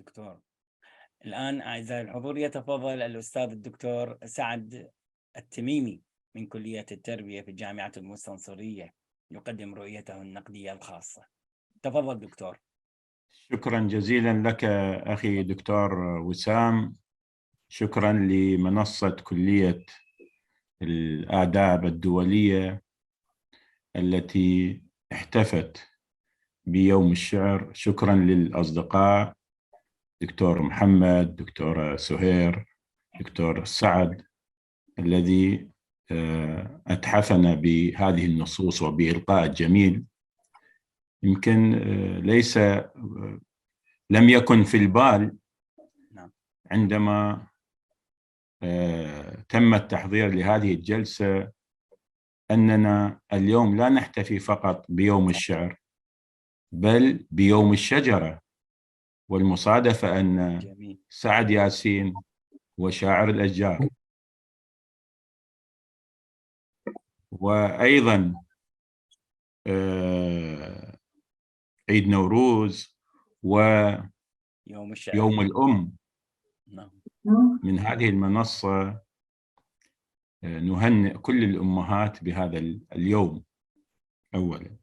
دكتور. الآن أعزائي الحضور يتفضل الأستاذ الدكتور سعد التميمي من كلية التربية في الجامعة المستنصرية يقدم رؤيته النقدية الخاصة. تفضل دكتور. شكرا جزيلا لك أخي دكتور وسام. شكرا لمنصة كلية الآداب الدولية التي احتفت بيوم الشعر. شكرا للأصدقاء دكتور محمد، دكتور سهير، دكتور سعد الذي أتحفنا بهذه النصوص وبإلقاء الجميل. يمكن لم يكن في البال عندما تم التحضير لهذه الجلسة أننا اليوم لا نحتفي فقط بيوم الشعر بل بيوم الشجرة، والمصادفة أن سعد ياسين هو شاعر الأشجار، وأيضا عيد نوروز ويوم الأم. من هذه المنصة نهنئ كل الأمهات بهذا اليوم. أولا،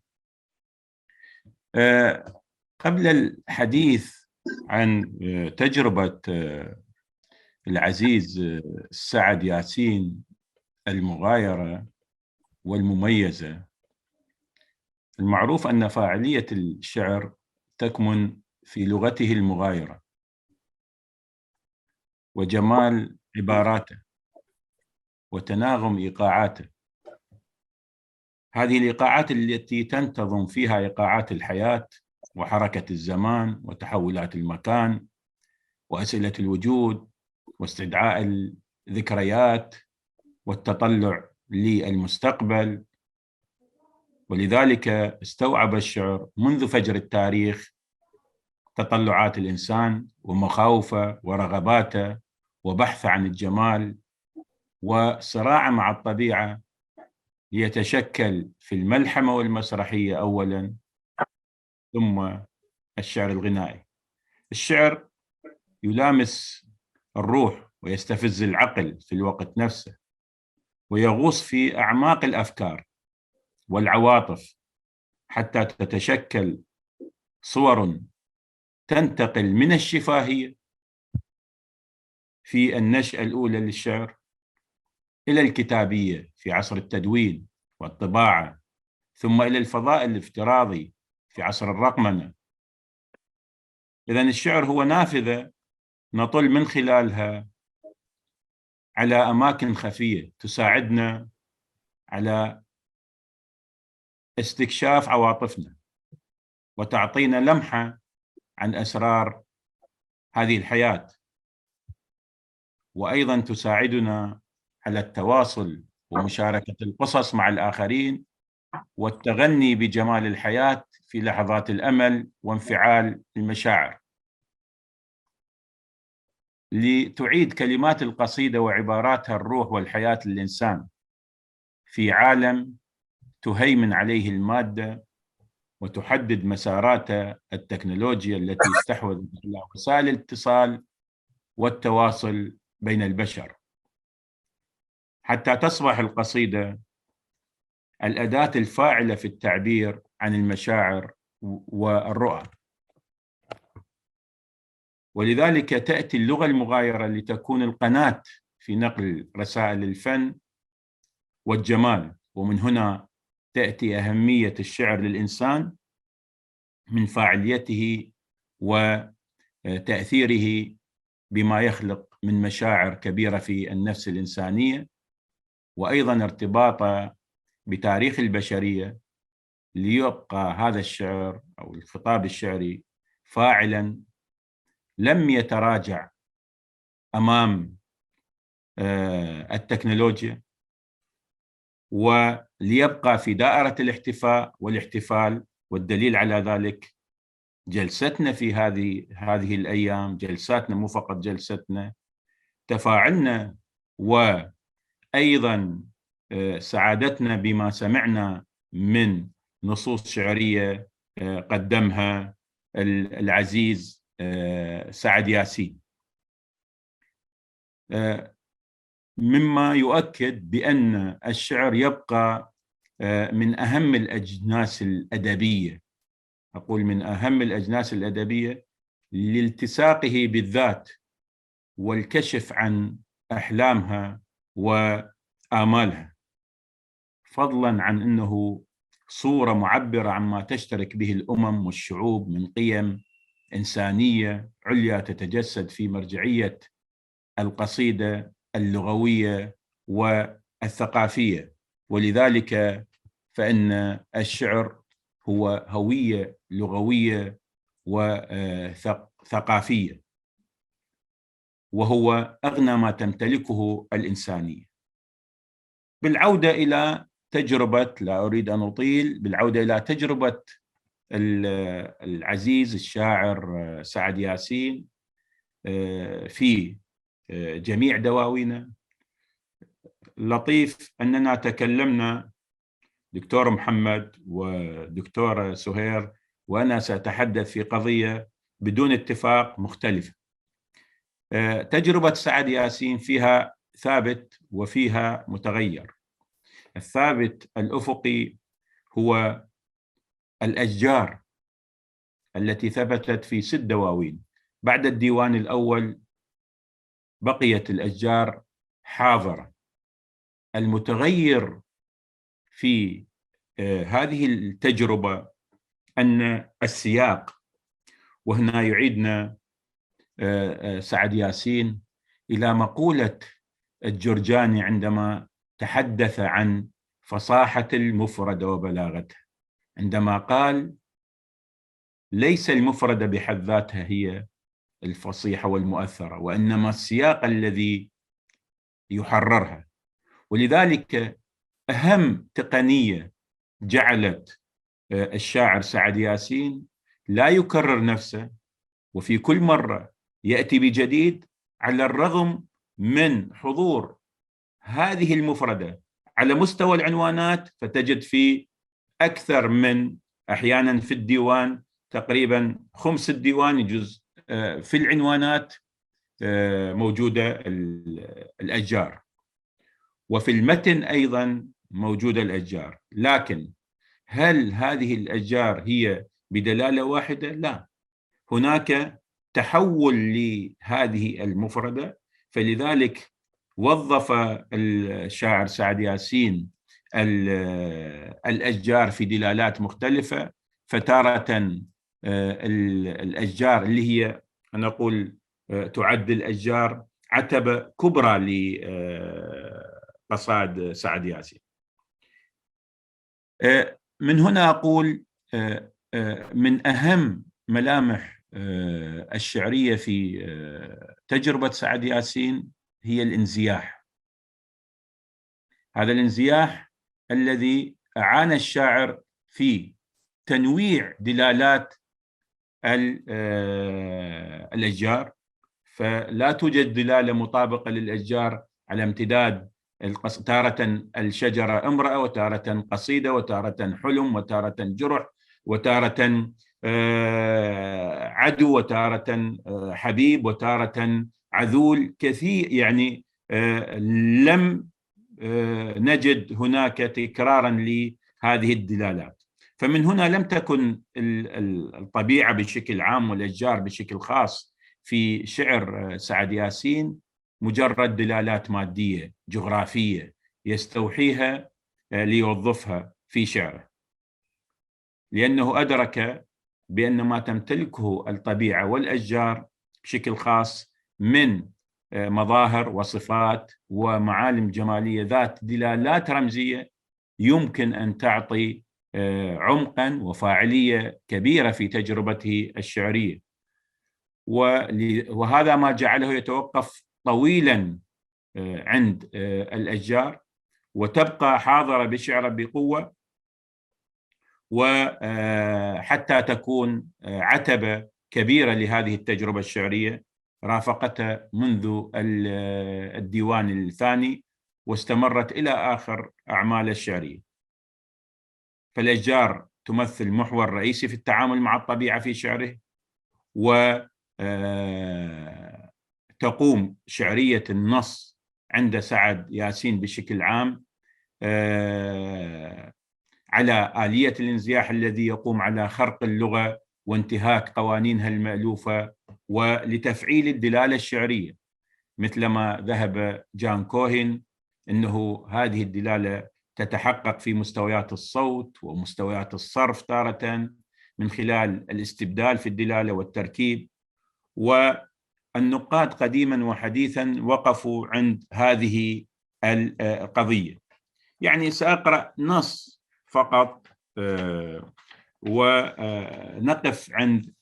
قبل الحديث عن تجربة العزيز سعد ياسين المغايرة والمميزة، المعروف أن فاعلية الشعر تكمن في لغته المغايرة وجمال عباراته وتناغم إيقاعاته. هذه الإيقاعات التي تنتظم فيها إيقاعات الحياة وحركة الزمان وتحولات المكان وأسئلة الوجود واستدعاء الذكريات والتطلع للمستقبل. ولذلك استوعب الشعر منذ فجر التاريخ تطلعات الإنسان ومخاوفه ورغباته وبحث عن الجمال وصراع مع الطبيعة، ليتشكل في الملحمة والمسرحية أولا ثم الشعر الغنائي. الشعر يلامس الروح ويستفز العقل في الوقت نفسه ويغوص في أعماق الأفكار والعواطف حتى تتشكل صور تنتقل من الشفاهية في النشأة الأولى للشعر إلى الكتابية في عصر التدوين والطباعة، ثم إلى الفضاء الافتراضي في عصر الرقمنة. إذن الشعر هو نافذة نطل من خلالها على أماكن خفية تساعدنا على استكشاف عواطفنا وتعطينا لمحة عن أسرار هذه الحياة، وأيضا تساعدنا على التواصل ومشاركة القصص مع الآخرين والتغني بجمال الحياة في لحظات الأمل وانفعال المشاعر، لتعيد كلمات القصيدة وعباراتها الروح والحياة للإنسان في عالم تهيمن عليه المادة وتحدد مساراته التكنولوجيا التي استحوذت على وسائل الاتصال والتواصل بين البشر، حتى تصبح القصيدة الأداة الفاعلة في التعبير عن المشاعر والرؤى. ولذلك تأتي اللغة المغايرة لتكون القناة في نقل رسائل الفن والجمال، ومن هنا تأتي أهمية الشعر للإنسان من فاعليته وتأثيره بما يخلق من مشاعر كبيرة في النفس الإنسانية، وأيضا ارتباطه بتاريخ البشرية، ليبقى هذا الشعر أو الخطاب الشعري فاعلا لم يتراجع أمام التكنولوجيا، وليبقى في دائرة الاحتفاء والاحتفال. والدليل على ذلك جلستنا في هذه الأيام، جلساتنا مو فقط جلستنا، تفاعلنا وأيضا سعادتنا بما سمعنا من نصوص شعرية قدمها العزيز سعد ياسين، مما يؤكد بأن الشعر يبقى من أهم الأجناس الأدبية، أقول من أهم الأجناس الأدبية لالتصاقه بالذات والكشف عن أحلامها وآمالها، فضلا عن أنه صورة معبرة عما تشترك به الأمم والشعوب من قيم إنسانية عليا تتجسد في مرجعية القصيدة اللغوية والثقافية. ولذلك فإن الشعر هو هوية لغوية وثقافية، وهو أغنى ما تمتلكه الإنسانية. بالعودة إلى تجربة، لا أريد أن أطيل، بالعودة إلى تجربة العزيز الشاعر سعد ياسين في جميع دواوينه، لطيف أننا تكلمنا دكتور محمد ودكتورة سهير وأنا سأتحدث في قضية بدون اتفاق مختلفة. تجربة سعد ياسين فيها ثابت وفيها متغير. الثابت الأفقي هو الأشجار التي ثبتت في 6 دواوين. بعد الديوان الأول بقيت الأشجار حاضرة. المتغير في هذه التجربة أن السياق، وهنا يعيدنا سعد ياسين إلى مقولة الجرجاني عندما تحدث عن فصاحة المفردة وبلاغتها، عندما قال: ليس المفردة بحد ذاتها هي الفصيحة والمؤثرة، وإنما السياق الذي يحررها. ولذلك أهم تقنية جعلت الشاعر سعد ياسين لا يكرر نفسه، وفي كل مرة يأتي بجديد، على الرغم من حضور هذه المفردة على مستوى العنوانات، فتجد في أكثر من أحيانا في الديوان تقريبا خمس الديوان يجوز في العنوانات موجودة الأشجار، وفي المتن أيضا موجودة الأشجار. لكن هل هذه الأشجار هي بدلالة واحدة؟ لا، هناك تحول لهذه المفردة. فلذلك وظف الشاعر سعد ياسين الأشجار في دلالات مختلفة، فتارة الأشجار اللي هي أنا أقول تعد الأشجار عتبة كبرى لقصائد سعد ياسين. من هنا أقول من أهم ملامح الشعرية في تجربة سعد ياسين هي الانزياح. هذا الانزياح الذي أعان الشاعر في تنويع دلالات الأشجار، فلا توجد دلالة مطابقة للأشجار على امتداد تارة الشجرة امرأة، وتارة قصيدة، وتارة حلم، وتارة جرح، وتارة عدو، وتارة حبيب، وتارة عذول. كثير يعني لم نجد هناك تكرارا لهذه الدلالات. فمن هنا لم تكن الطبيعة بشكل عام والأشجار بشكل خاص في شعر سعد ياسين مجرد دلالات مادية جغرافية يستوحيها ليوظفها في شعره، لأنه أدرك بأن ما تمتلكه الطبيعة والأشجار بشكل خاص من مظاهر وصفات ومعالم جمالية ذات دلالات رمزية يمكن أن تعطي عمقا وفاعلية كبيرة في تجربته الشعرية. وهذا ما جعله يتوقف طويلا عند الأشجار وتبقى حاضرة بشعره بقوة، وحتى تكون عتبة كبيرة لهذه التجربة الشعرية رافقتها منذ الديوان الثاني واستمرت إلى آخر أعماله الشعرية. فالأشجار تمثل محور رئيسي في التعامل مع الطبيعة في شعره، تقوم شعرية النص عند سعد ياسين بشكل عام على آلية الانزياح الذي يقوم على خرق اللغة وانتهاك قوانينها المألوفة ولتفعيل الدلالة الشعرية، مثلما ذهب جان كوهن أنه هذه الدلالة تتحقق في مستويات الصوت ومستويات الصرف تارة من خلال الاستبدال في الدلالة والتركيب. والنقاد قديما وحديثا وقفوا عند هذه القضية. يعني سأقرأ نص فقط ونقف عند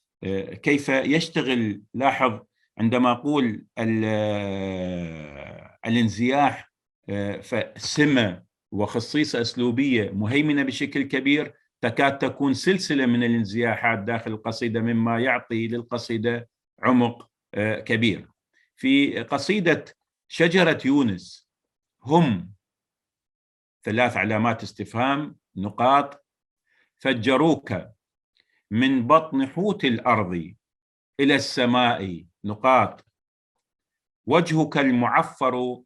كيف يشتغل. لاحظ عندما أقول الانزياح فسمة وخصيصة أسلوبية مهيمنة بشكل كبير، تكاد تكون سلسلة من الانزياحات داخل القصيدة، مما يعطي للقصيدة عمق كبير. في قصيدة شجرة يونس هم 3 علامات استفهام نقاط: فجروك من بطن حوت الأرض إلى السماء نقاط، وجهك المعفر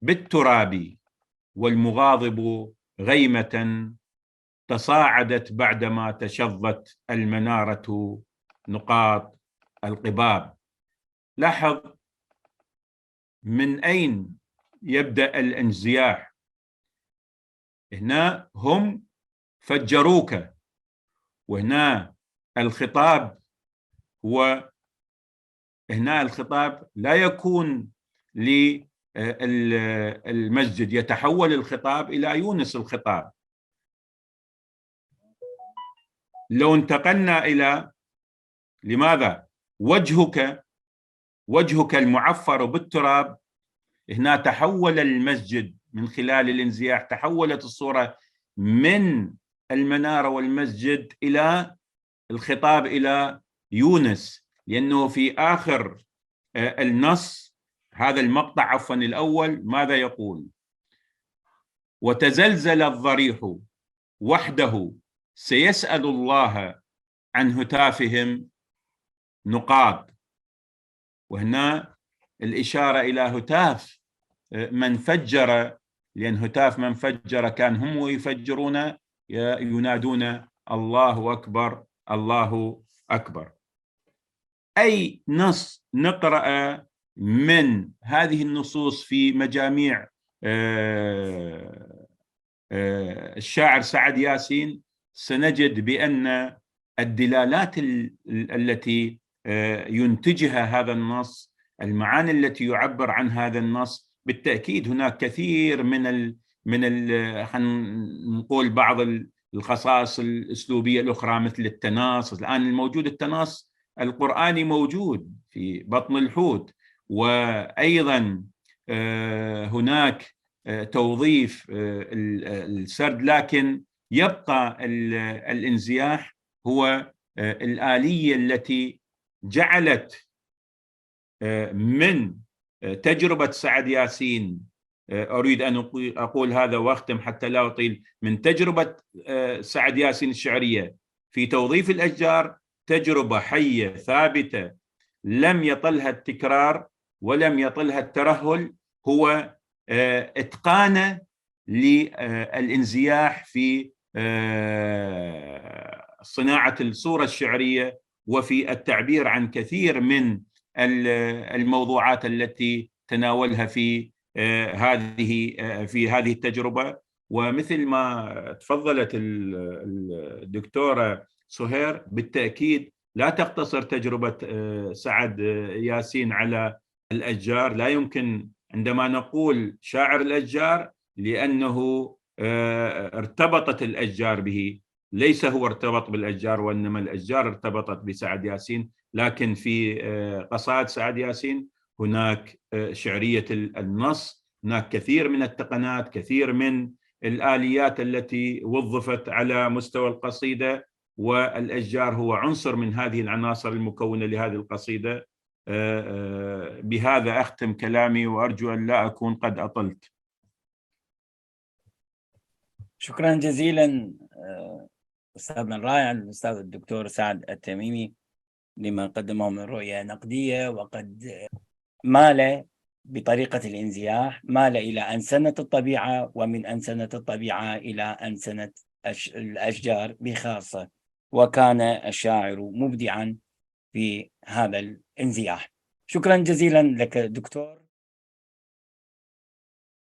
بالتراب والمغاضب غيمة تصاعدت بعدما تشظت المنارة نقاط القباب. لاحظ من أين يبدأ الانزياح. هنا هم فجروك، وهنا الخطاب هو هنا الخطاب لا يكون للمسجد، يتحول الخطاب إلى يونس الخطاب. لو انتقلنا إلى لماذا وجهك المعفر بالتراب، هنا تحول المسجد من خلال الانزياح، تحولت الصورة من المنارة والمسجد إلى الخطاب إلى يونس، لأنه في آخر النص هذا المقطع عفوا الأول ماذا يقول؟ وتزلزل الضريح وحده سيسأل الله عن هتافهم نقاط. وهنا الإشارة إلى هتاف من فجر، لأن هتاف من فجر كان هم يفجرون ينادون الله أكبر الله أكبر. أي نص نقرأ من هذه النصوص في مجاميع الشاعر سعد ياسين سنجد بأن الدلالات التي ينتجها هذا النص، المعاني التي يعبر عن هذا النص، بالتأكيد هناك كثير نقول بعض الخصائص الأسلوبية الأخرى مثل التناص. الآن الموجود التناص القرآني موجود في بطن الحوت، وأيضا هناك توظيف السرد، لكن يبقى الانزياح هو الآلية التي جعلت من تجربة سعد ياسين، أريد أن أقول هذا وأختم حتى لا أطيل، من تجربة سعد ياسين الشعرية في توظيف الأشجار تجربة حية ثابتة لم يطلها التكرار ولم يطلها الترهل، هو إتقانه للانزياح في صناعة الصورة الشعرية وفي التعبير عن كثير من الموضوعات التي تناولها في هذه التجربة. ومثل ما تفضلت الدكتورة سهير، بالتأكيد لا تقتصر تجربة سعد ياسين على الأشجار. لا يمكن عندما نقول شاعر الأشجار لأنه ارتبطت الأشجار به، ليس هو ارتبط بالأشجار وإنما الأشجار ارتبطت بسعد ياسين. لكن في قصائد سعد ياسين هناك شعرية النص، هناك كثير من التقنات، كثير من الآليات التي وظفت على مستوى القصيدة، والأشجار هو عنصر من هذه العناصر المكونة لهذه القصيدة. بهذا أختم كلامي وأرجو أن لا أكون قد أطلت. شكرا جزيلا أستاذنا الرائع الأستاذ الدكتور سعد التميمي. لما قدمه من رؤية نقدية، وقد مال بطريقة الانزياح، مال إلى أنسنة الطبيعة، ومن أنسنة الطبيعة إلى أنسنة الأشجار بخاصة، وكان الشاعر مبدعا في هذا الانزياح. شكرا جزيلا لك دكتور.